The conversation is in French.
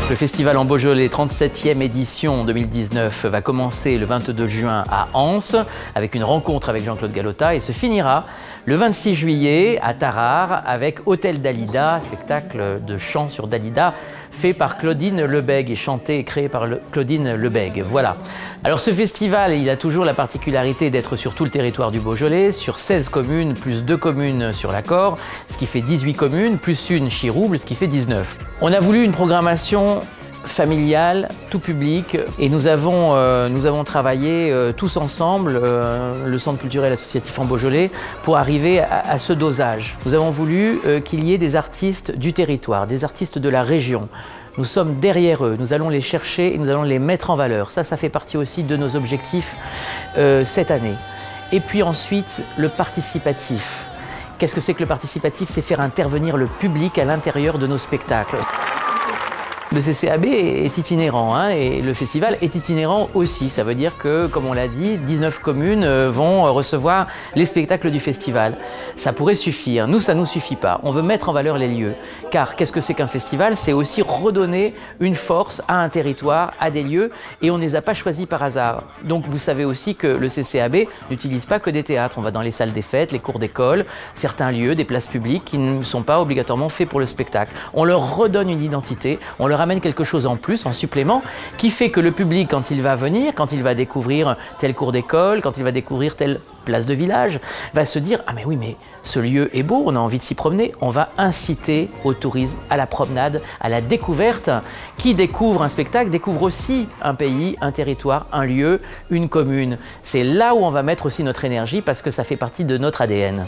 Le festival en Beaujolais, 37e édition 2019, va commencer le 22 juin à Anse avec une rencontre avec Jean-Claude Galota et se finira le 26 juillet à Tarare avec Hôtel Dalida, spectacle de chant sur Dalida fait par Claudine Lebègue et chanté et créé par Claudine Lebègue. Voilà. Alors ce festival, il a toujours la particularité d'être sur tout le territoire du Beaujolais, sur 16 communes, plus 2 communes sur l'Accord, ce qui fait 18 communes, plus une Chirouble, ce qui fait 19. On a voulu une programmation familiale, tout public, et nous avons travaillé tous ensemble, le Centre culturel associatif en Beaujolais, pour arriver à ce dosage. Nous avons voulu qu'il y ait des artistes du territoire, des artistes de la région. Nous sommes derrière eux, nous allons les chercher et nous allons les mettre en valeur. Ça fait partie aussi de nos objectifs cette année. Et puis ensuite, le participatif. Qu'est-ce que c'est que le participatif? C'est faire intervenir le public à l'intérieur de nos spectacles. Le CCAB est itinérant hein, et le festival est itinérant aussi. Ça veut dire que, comme on l'a dit, 19 communes vont recevoir les spectacles du festival. Ça pourrait suffire. Nous, ça ne nous suffit pas. On veut mettre en valeur les lieux. Car qu'est-ce que c'est qu'un festival? C'est aussi redonner une force à un territoire, à des lieux, et on ne les a pas choisis par hasard. Donc vous savez aussi que le CCAB n'utilise pas que des théâtres. On va dans les salles des fêtes, les cours d'école, certains lieux, des places publiques qui ne sont pas obligatoirement faits pour le spectacle. On leur redonne une identité, on leur amène quelque chose en plus, en supplément, qui fait que le public, quand il va venir, quand il va découvrir tel cours d'école, quand il va découvrir telle place de village, va se dire « Ah mais oui, mais ce lieu est beau, on a envie de s'y promener ». On va inciter au tourisme, à la promenade, à la découverte. Qui découvre un spectacle découvre aussi un pays, un territoire, un lieu, une commune. C'est là où on va mettre aussi notre énergie parce que ça fait partie de notre ADN.